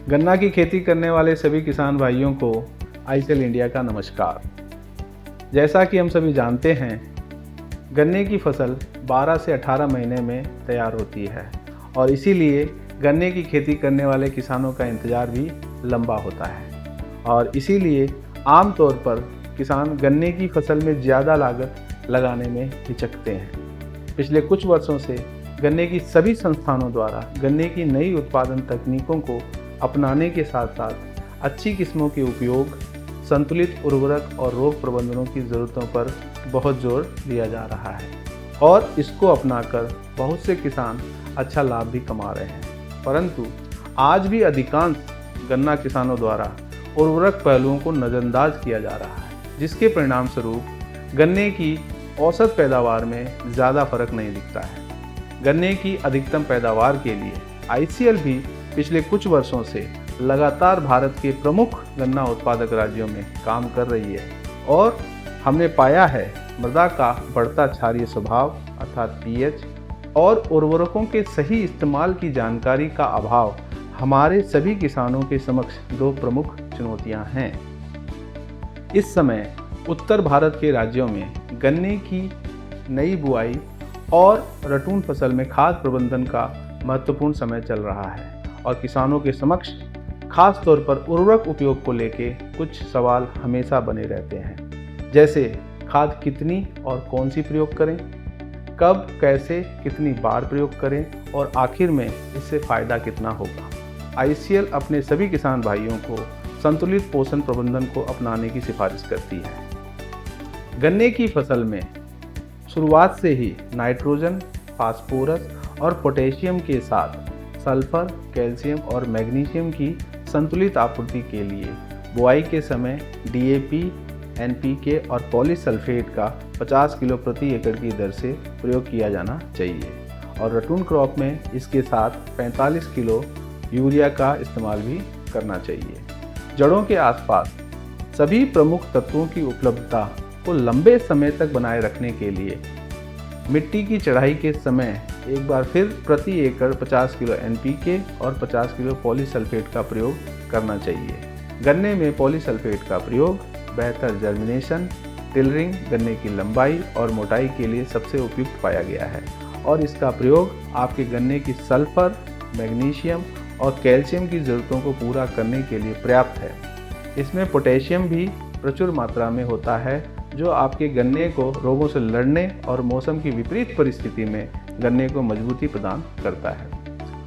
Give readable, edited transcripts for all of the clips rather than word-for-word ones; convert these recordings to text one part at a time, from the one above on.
गन्ना की खेती करने वाले सभी किसान भाइयों को आईसीएल इंडिया का नमस्कार। जैसा कि हम सभी जानते हैं, गन्ने की फसल 12 से 18 महीने में तैयार होती है और इसीलिए गन्ने की खेती करने वाले किसानों का इंतज़ार भी लंबा होता है और इसीलिए आम तौर पर किसान गन्ने की फसल में ज़्यादा लागत लगाने में हिचकते हैं। पिछले कुछ वर्षों से गन्ने की सभी संस्थानों द्वारा गन्ने की नई उत्पादन तकनीकों को अपनाने के साथ साथ अच्छी किस्मों के उपयोग, संतुलित उर्वरक और रोग प्रबंधनों की ज़रूरतों पर बहुत जोर दिया जा रहा है और इसको अपनाकर बहुत से किसान अच्छा लाभ भी कमा रहे हैं। परंतु आज भी अधिकांश गन्ना किसानों द्वारा उर्वरक पहलुओं को नज़रअंदाज किया जा रहा है, जिसके परिणाम स्वरूप गन्ने की औसत पैदावार में ज़्यादा फर्क नहीं दिखता है। गन्ने की अधिकतम पैदावार के लिए आईसीएल भी पिछले कुछ वर्षों से लगातार भारत के प्रमुख गन्ना उत्पादक राज्यों में काम कर रही है और हमने पाया है मृदा का बढ़ता क्षारीय स्वभाव अर्थात पीएच और उर्वरकों के सही इस्तेमाल की जानकारी का अभाव हमारे सभी किसानों के समक्ष दो प्रमुख चुनौतियां हैं। इस समय उत्तर भारत के राज्यों में गन्ने की नई बुआई और रटून फसल में खाद प्रबंधन का महत्वपूर्ण समय चल रहा है और किसानों के समक्ष खास तौर पर उर्वरक उपयोग को लेके कुछ सवाल हमेशा बने रहते हैं, जैसे खाद कितनी और कौन सी प्रयोग करें, कब कैसे कितनी बार प्रयोग करें और आखिर में इससे फ़ायदा कितना होगा। आईसीएल अपने सभी किसान भाइयों को संतुलित पोषण प्रबंधन को अपनाने की सिफारिश करती है। गन्ने की फसल में शुरुआत से ही नाइट्रोजन, फास्फोरस और पोटेशियम के साथ सल्फर, कैल्शियम और मैग्नीशियम की संतुलित आपूर्ति के लिए बुआई के समय डीएपी, एनपीके और पॉलीसल्फेट का 50 किलो प्रति एकड़ की दर से प्रयोग किया जाना चाहिए और रटून क्रॉप में इसके साथ 45 किलो यूरिया का इस्तेमाल भी करना चाहिए। जड़ों के आसपास सभी प्रमुख तत्वों की उपलब्धता को लंबे समय तक बनाए रखने के लिए मिट्टी की चढ़ाई के समय एक बार फिर प्रति एकड़ 50 किलो एनपीके और 50 किलो पॉलीसल्फेट का प्रयोग करना चाहिए। गन्ने में पॉलीसल्फेट का प्रयोग बेहतर जर्मिनेशन, टिलरिंग, गन्ने की लंबाई और मोटाई के लिए सबसे उपयुक्त पाया गया है और इसका प्रयोग आपके गन्ने की सल्फर, मैग्नीशियम और कैल्शियम की ज़रूरतों को पूरा करने के लिए पर्याप्त है। इसमें पोटेशियम भी प्रचुर मात्रा में होता है जो आपके गन्ने को रोगों से लड़ने और मौसम की विपरीत परिस्थिति में गन्ने को मजबूती प्रदान करता है।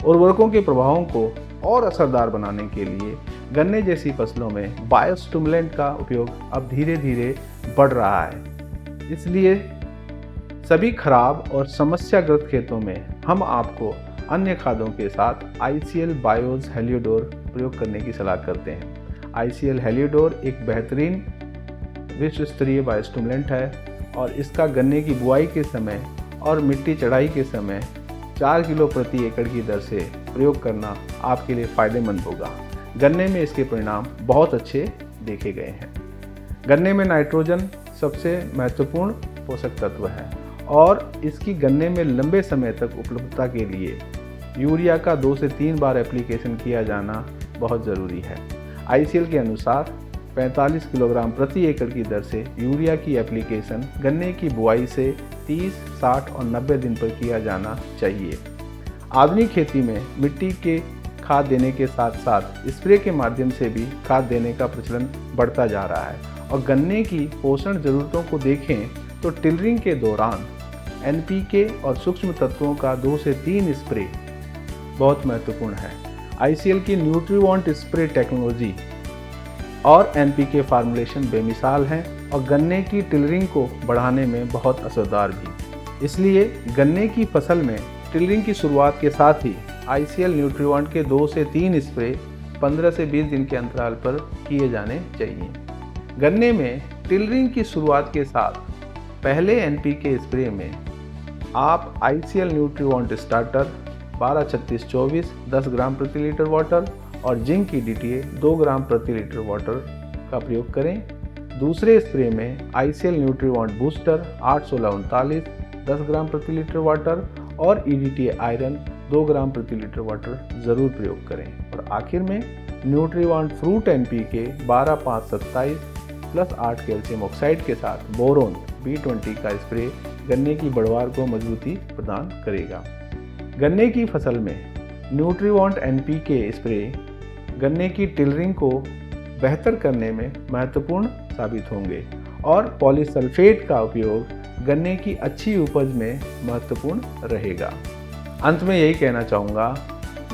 उर्वरकों के प्रभावों को और असरदार बनाने के लिए गन्ने जैसी फसलों में बायोस्टिमुलेंट का उपयोग अब धीरे धीरे बढ़ रहा है। इसलिए सभी खराब और समस्याग्रस्त खेतों में हम आपको अन्य खादों के साथ आईसीएल बायोज हेलियोडोर प्रयोग करने की सलाह करते हैं। आईसीएल हेलियोडोर एक बेहतरीन विश्व स्तरीय बायोस्टिमुलेंट है और इसका गन्ने की बुआई के समय और मिट्टी चढ़ाई के समय 4 किलो प्रति एकड़ की दर से प्रयोग करना आपके लिए फ़ायदेमंद होगा। गन्ने में इसके परिणाम बहुत अच्छे देखे गए हैं। गन्ने में नाइट्रोजन सबसे महत्वपूर्ण पोषक तत्व है और इसकी गन्ने में लंबे समय तक उपलब्धता के लिए यूरिया का 2 से 3 बार एप्लीकेशन किया जाना बहुत ज़रूरी है। आईसीएल के अनुसार 45 किलोग्राम प्रति एकड़ की दर से यूरिया की एप्लीकेशन गन्ने की बुआई से 30, 60 और 90 दिन पर किया जाना चाहिए। आधुनिक खेती में मिट्टी के खाद देने के साथ साथ स्प्रे के माध्यम से भी खाद देने का प्रचलन बढ़ता जा रहा है और गन्ने की पोषण ज़रूरतों को देखें तो टिलरिंग के दौरान एनपीके और सूक्ष्म तत्वों का 2 से 3 स्प्रे बहुत महत्वपूर्ण है। आईसीएल की न्यूट्रीवांट स्प्रे टेक्नोलॉजी और एनपीके फार्मूलेशन बेमिसाल हैं और गन्ने की टिलरिंग को बढ़ाने में बहुत असरदार भी। इसलिए गन्ने की फसल में टिलरिंग की शुरुआत के साथ ही आईसीएल न्यूट्रीवांट के 2 से 3 स्प्रे 15 से 20 दिन के अंतराल पर किए जाने चाहिए। गन्ने में टिलरिंग की शुरुआत के साथ पहले एनपीके स्प्रे में आप आईसीएल न्यूट्रीवांट स्टार्टर 12-36-24 10 ग्राम प्रति लीटर वाटर और जिंक की डीटीए 2 ग्राम प्रति लीटर वाटर का प्रयोग करें। दूसरे स्प्रे में आईसीएल न्यूट्रीवांट बूस्टर 8-16-39 10 ग्राम प्रति लीटर वाटर और ईडीटीए आयरन 2 ग्राम प्रति लीटर वाटर ज़रूर प्रयोग करें। और आखिर में Nutrivant fruit NPK 12-5-27 plus 8 calcium oxide के साथ बोरोन B20 का स्प्रे गन्ने की बढ़वार को मजबूती प्रदान करेगा। गन्ने की फसल में न्यूट्रीवांट एनपीके स्प्रे गन्ने की टिलरिंग को बेहतर करने में महत्वपूर्ण साबित होंगे और पॉलीसल्फेट का उपयोग गन्ने की अच्छी उपज में महत्वपूर्ण रहेगा। अंत में यही कहना चाहूँगा,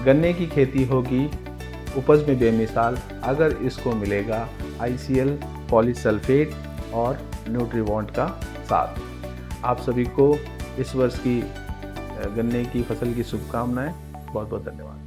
गन्ने की खेती होगी उपज में बेमिसाल अगर इसको मिलेगा ICL, पॉलीसल्फेट और न्यूट्रीवांट का साथ। आप सभी को इस वर्ष की गन्ने की फसल की शुभकामनाएं। बहुत बहुत धन्यवाद।